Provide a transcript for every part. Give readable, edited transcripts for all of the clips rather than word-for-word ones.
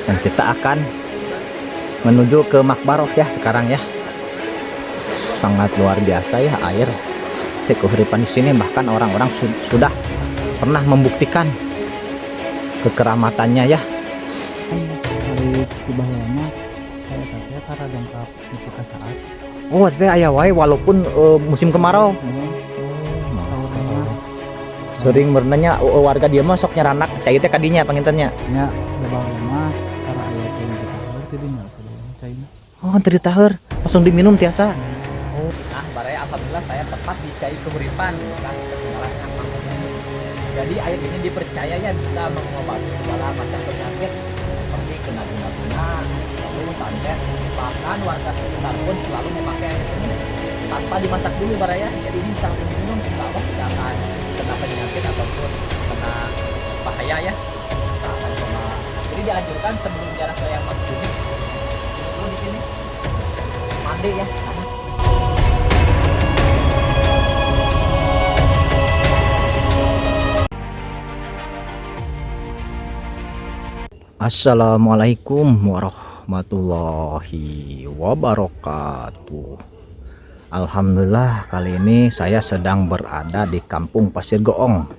Dan kita akan menuju ke Makbaroh ya sekarang ya. Sangat luar biasa ya air. Cek keuripan di sini, bahkan orang-orang sudah pernah membuktikan kekeramatannya ya. Hari tiba lama saya katanya karena dongkap itu ke saat. Oh, teh aya wae walaupun musim kemarau. Sering berenanya warga dia mah sok nyaranak cai teh kadinya pangintennya. Ya, tiba lama karena ayah itu kita tadi nggak ada cai. Oh, teu ditaher, langsung diminum tiasa. Oh, nah baraya alhamdulillah saya tepat di Cai Keuripan bekas ketinggalan anak. Jadi air ini dipercaya ya bisa mengobati segala macam penyakit seperti kena guna-guna, lalu santet, bahkan warga sekitar pun selalu memakai air ini tanpa dimasak dulu baraya. Jadi ini bisa langsung diminum, insya Allah tidak akan kena penyakit ataupun kena bahaya ya. Tidak akan kena. Jadi dianjurkan sebelum jarak ke yang maksudnya dulu di sini mandi ya. Assalamualaikum warahmatullahi wabarakatuh. Alhamdulillah kali ini saya sedang berada di Kampung Pasir Goong,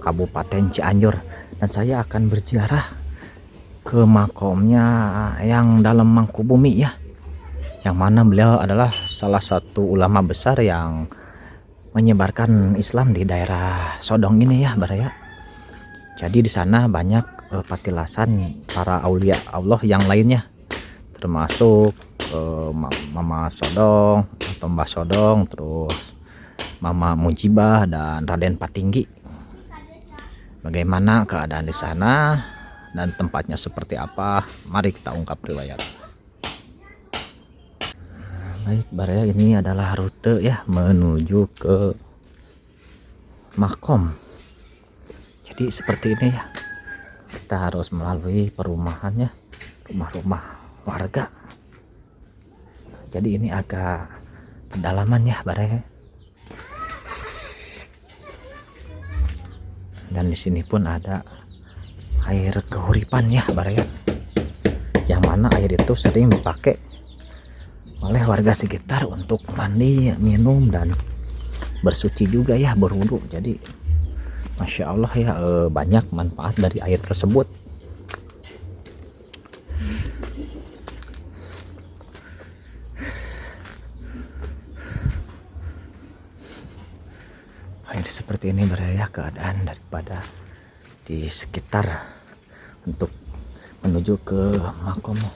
Kabupaten Cianjur, dan saya akan berziarah ke makomnya yang dalam Mangkubumi ya, yang mana beliau adalah salah satu ulama besar yang menyebarkan Islam di daerah Sodong ini ya baraya. Jadi di sana banyak patilasan para aulia Allah yang lainnya, termasuk Mama Sodong atau Mbah Sodong, terus Mama Mujibah dan Raden Patinggi. Bagaimana keadaan di sana dan tempatnya seperti apa? Mari kita ungkap riwayat. Baik, baraya ini adalah rute ya menuju ke makom. Jadi seperti ini ya. Kita harus melalui perumahannya, rumah-rumah warga. Jadi ini agak pedalaman ya baraya. Dan di sini pun ada air keuripan ya baraya, yang mana air itu sering dipakai oleh warga sekitar untuk mandi, minum, dan bersuci juga ya, berwudu. Jadi Masya Allah ya, banyak manfaat dari air tersebut. Air seperti ini beraya keadaan daripada di sekitar untuk menuju ke makomnya.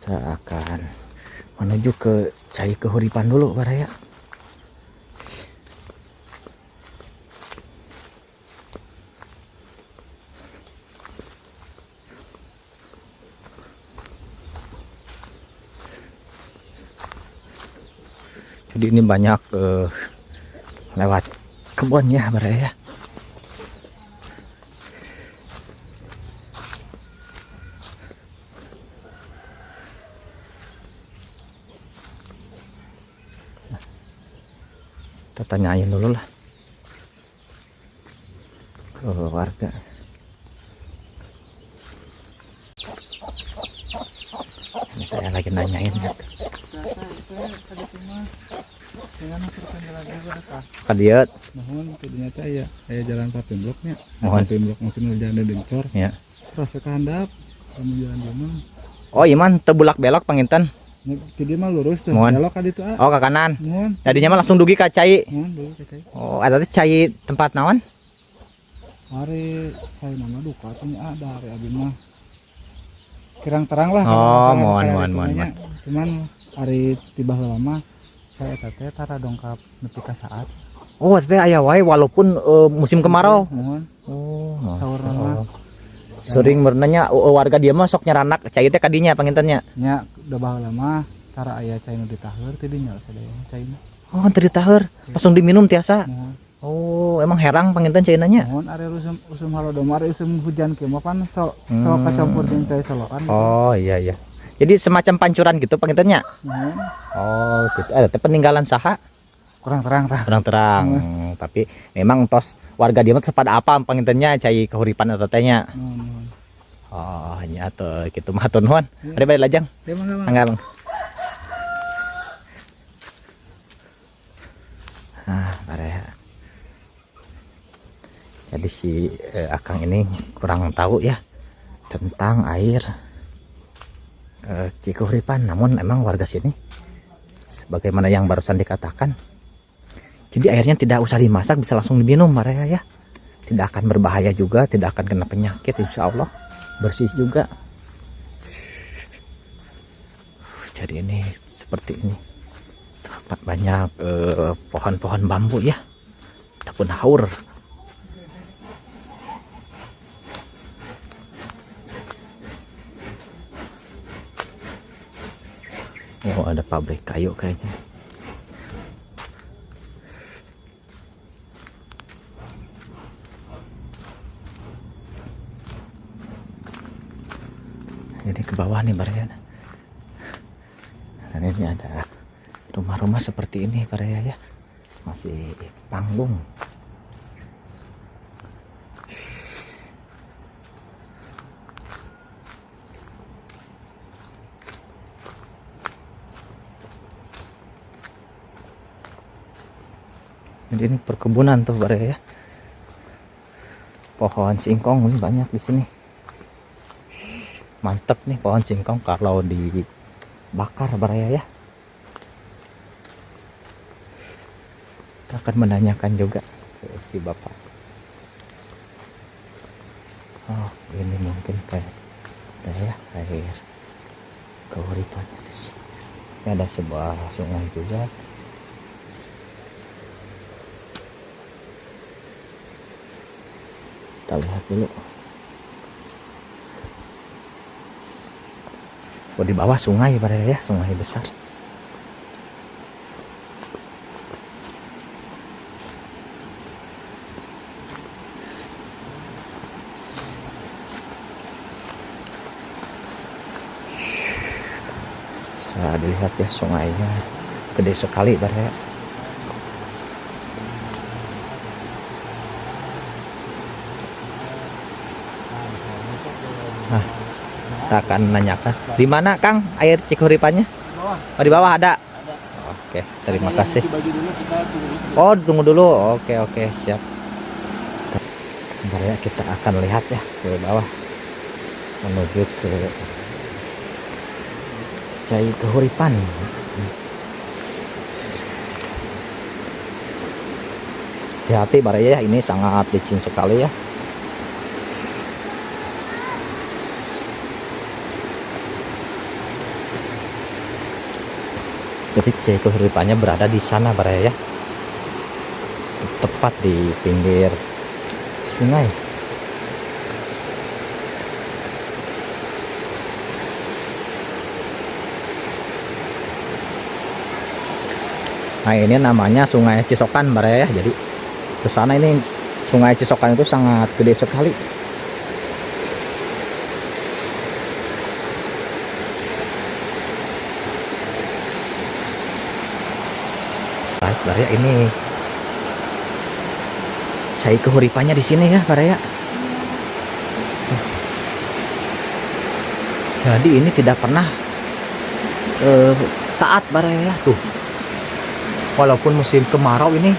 Kita akan menuju ke Cai Keuripan dulu baraya. Jadi ini banyak lewat kebun ya baraya. Kita tanyain dulu lah ke warga. Ini saya lagi nanyain ya. Kadiat. Mohon ternyata ya kayak jalan papi bloknya. Mohon. Papi blok mungkin jalan dincor. Ya. Terus ke handap kamu jalan dulu. Oh iman tebulak belok panginten. Jadi mah lurus tuh. Mohon. Belok ka ditu ah. Oh ke kanan. Mohon. Jadinya mah langsung dugi ke Cai. Mohon dulu ke cai. Oh ada teh Cai tempat naon? Hari saya nama duka tanya ada hari abi mah. Kirang terang lah. Oh, masalah mohon, kayak mohon, gitu mohon, nya. Cuman hari tiba lama saya teh tara dongkap nepi ka saat. Oh teh aya wae walaupun musim kemarau. Mohon. Oh, Sahur Masya nama. Allah. Sering berenanya warga dia mah sok nyaranak cai teh kadinya pangintennya. Nya udah baheula mah tara aya cai nu ditaheur teh dinya sadaya cai mah. Oh teu ditaheur, langsung diminum tiasa. Mohon. Oh emang herang panginten cai nanya. Mohon are usum halodomar usum hujan kieu mah pan sok kacampur jeung cai solokan. Oh iya iya. Jadi semacam pancuran gitu pangintennya. Mohon. Oh gitu. Ada teh peninggalan saha? kurang terang tah. kurang terang. Tapi memang tos warga dia mah sepada apa pangintennya cai kahuripan atau tehnya. Nuhun. Oh nya tuh gitu mah tuh nuhun. Ada bae lajang. Ya mangga. Anggal. Nah, bare. Jadi si Akang ini kurang tahu ya tentang air Cikahuripan, namun emang warga sini sebagaimana yang barusan dikatakan, jadi airnya tidak usah dimasak, bisa langsung diminum mereka ya, tidak akan berbahaya juga, tidak akan kena penyakit, insya Allah bersih juga. Jadi ini seperti ini banyak pohon-pohon bambu ya ataupun haur. Oh ada pabrik kayu kayaknya. Jadi ke bawah nih Baraya. Dan ini ada rumah-rumah seperti ini Baraya ya. Masih panggung. Jadi ini perkebunan tuh Baraya ya. Pohon singkong ini banyak di sini. Mantap nih pohon singkong kalau dibakar Baraya ya. Kita akan menanyakan juga ke si bapak. Oh ini mungkin kayak ya air kahuripannya di sini. Ini ada sebuah sungai juga. Kita lihat dulu. Oh, di bawah sungai Baraya ya, sungai besar. Bisa dilihat ya sungainya gede sekali Baraya. Nah, kita akan menanyakan di mana Kang air Cikahuripannya? Oh di bawah ada. Oke, terima kasih. Oh tunggu dulu. Oke siap. Bentar ya, kita akan lihat ya ke bawah menuju ke Cikahuripan. Hati-hati Baraya ya, ini sangat licin sekali ya. Jadi Cikahuripannya berada di sana Baraya ya, tepat di pinggir sungai. Nah ini namanya Sungai Cisokan Baraya ya. Jadi ke sana ini Sungai Cisokan itu sangat gede sekali. Baik Baraya, ini Cikahuripannya di sini ya Baraya. Jadi ini tidak pernah saat Baraya ya tuh. Walaupun musim kemarau ini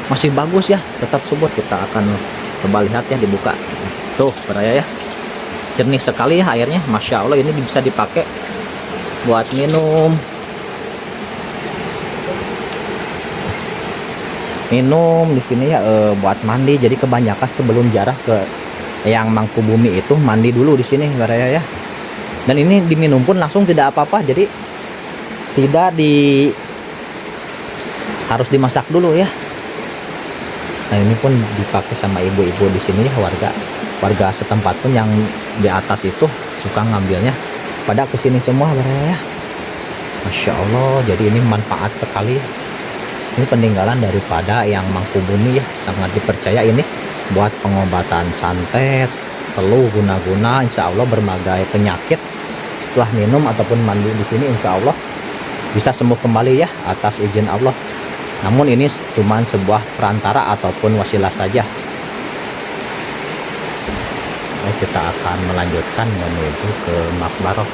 masih bagus ya, tetap subur. Kita akan coba lihat ya, dibuka tuh Baraya ya, jernih sekali ya airnya, Masya Allah. Ini bisa dipakai buat minum di sini ya, buat mandi. Jadi kebanyakan sebelum jarah ke yang Mangkubumi itu mandi dulu di sini Baraya ya. Dan ini diminum pun langsung tidak apa-apa, jadi tidak harus dimasak dulu ya. Nah ini pun dipakai sama ibu-ibu di sini ya, warga setempat pun yang di atas itu suka ngambilnya pada kesini semua Baraya ya. Masya Allah, jadi ini manfaat sekali. Ini peninggalan daripada yang Mangkubumi ya, sangat dipercaya ini buat pengobatan santet, teluh, guna-guna, insya Allah berbagai penyakit setelah minum ataupun mandi di sini insya Allah bisa sembuh kembali ya atas izin Allah. Namun ini cuma sebuah perantara ataupun wasilah saja. Kita akan melanjutkan menuju ke Makbaroh.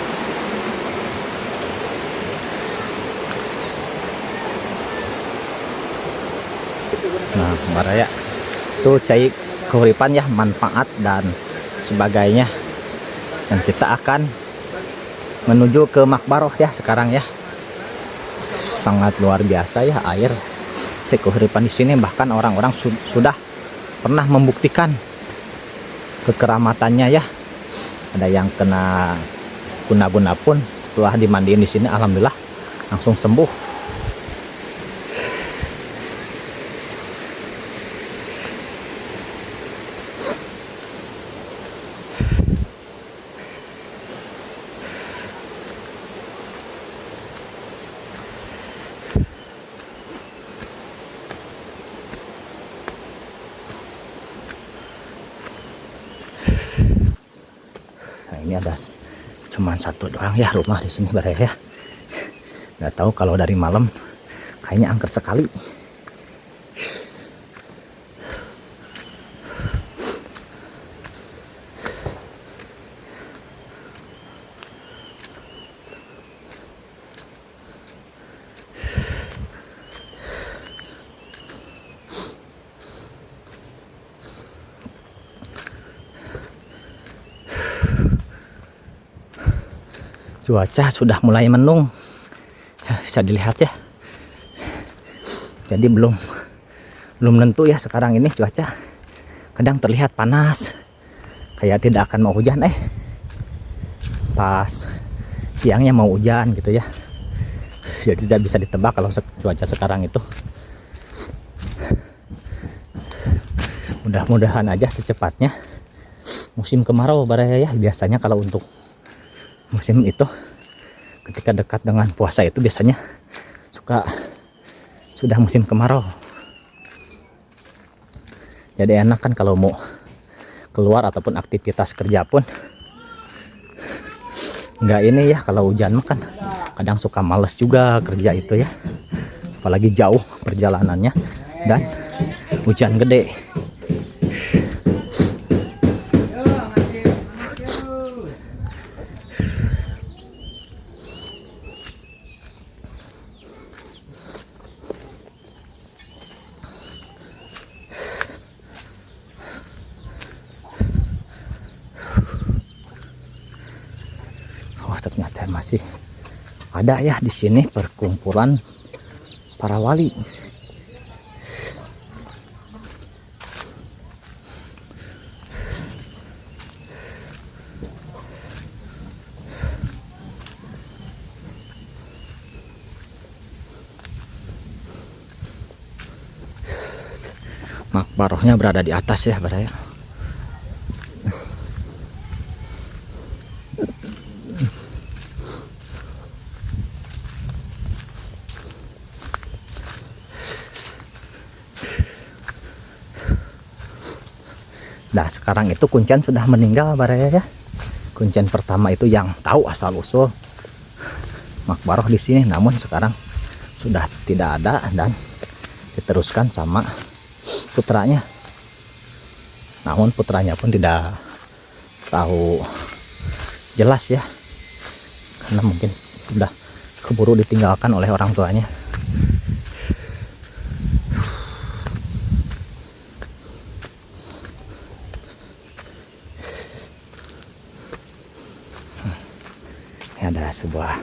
Nah, baraya itu cai keuripan ya, manfaat dan sebagainya. Dan kita akan menuju ke Makbaroh ya sekarang ya. Sangat luar biasa ya air cai keuripan di sini, bahkan orang-orang sudah pernah membuktikan kekeramatannya ya. Ada yang kena guna-guna pun setelah dimandiin di sini alhamdulillah langsung sembuh. Ini ada cuman satu doang ya rumah di sini baraya ya. Nggak tahu kalau dari malam kayaknya angker sekali. Cuaca sudah mulai mendung ya, bisa dilihat ya. Jadi belum nentu ya sekarang ini cuaca. Kadang terlihat panas kayak tidak akan mau hujan, pas siangnya mau hujan gitu ya. Jadi tidak bisa ditebak kalau cuaca sekarang itu. Mudah-mudahan aja secepatnya musim kemarau baraya ya. Biasanya kalau untuk musim itu ketika dekat dengan puasa itu biasanya sudah musim kemarau. Jadi enak kan kalau mau keluar ataupun aktivitas kerja pun nggak ini ya. Kalau hujan makan kadang suka males juga kerja itu ya, apalagi jauh perjalanannya dan hujan gede. Ternyata masih ada ya di sini perkumpulan para wali. Makbarohnya berada di atas ya, baraya. Nah sekarang itu Kuncen sudah meninggal baraya ya. Kuncen pertama itu yang tahu asal usul Makbaroh di sini, namun sekarang sudah tidak ada dan diteruskan sama putranya. Namun putranya pun tidak tahu jelas ya, karena mungkin sudah keburu ditinggalkan oleh orang tuanya. Ada sebuah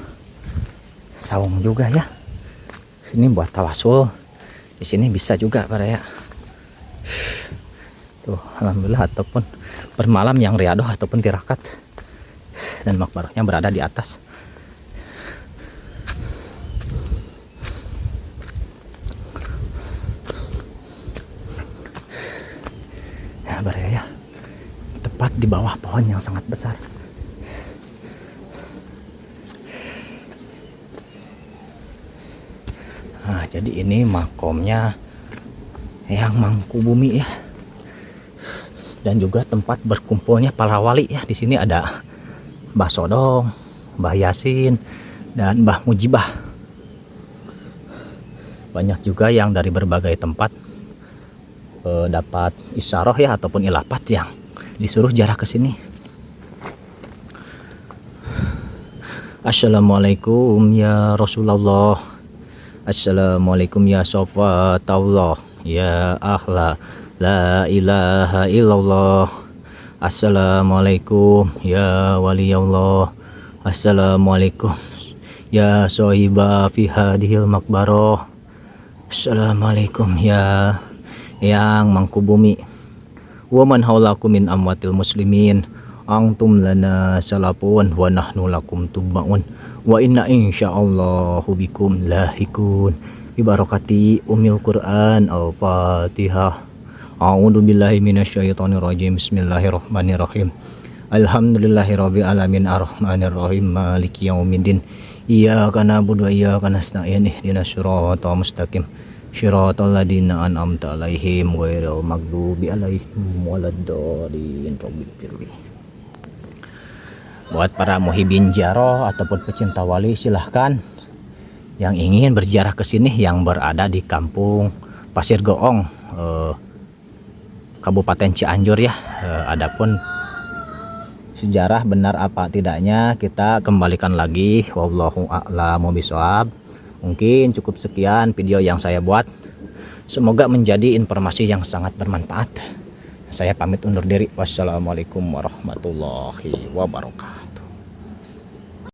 saung juga ya. Ini buat tawasul. Di sini bisa juga baraya. Tuh, alhamdulillah, ataupun bermalam yang riadoh ataupun tirakat. Dan makbarohnya berada di atas. Ya baraya, tepat di bawah pohon yang sangat besar. Nah, jadi ini makomnya yang Mangkubumi ya. Dan juga tempat berkumpulnya para wali ya. Di sini ada Mbah Sodong, Mbah Yasin, dan Mbah Mujibah. banyak juga yang dari berbagai tempat dapat isyarah ya ataupun ilafat yang disuruh ziarah ke sini. Assalamualaikum ya Rasulullah. Assalamualaikum ya Sofatullah. Ya ahla la ilaha illallah. Assalamualaikum ya waliyallah. Assalamualaikum ya sohiba fi hadhil makbaroh. Assalamualaikum ya yang mangku bumi. Wa man haulakum min amwatil muslimin. Antum lana salapun wa nahnu lakum tubbaun. Wa inna insyaallahu bikum lahikun. Bi barakati umil Quran al-Fatihah. A'udzu billahi minasyaitonir rajim. Bismillahirrahmanirrahim. Alhamdulillahirabbil alamin arrahmanir rahim maliki yaumiddin. Iyyaka na'budu wa iyyaka nasta'in ihdinas siratal mustaqim. Shiratal ladzina an'amta 'alaihim ghairil maghdubi 'alaihim waladdallin. Buat para muhibin ziarah ataupun pecinta wali, silahkan yang ingin berziarah ke sini yang berada di Kampung Pasir Goong, Kabupaten Cianjur ya. Adapun sejarah benar apa tidaknya kita kembalikan lagi, wallahu a'lamu bishawab. Mungkin cukup sekian video yang saya buat, semoga menjadi informasi yang sangat bermanfaat. Saya pamit undur diri. Wassalamualaikum warahmatullahi wabarakatuh.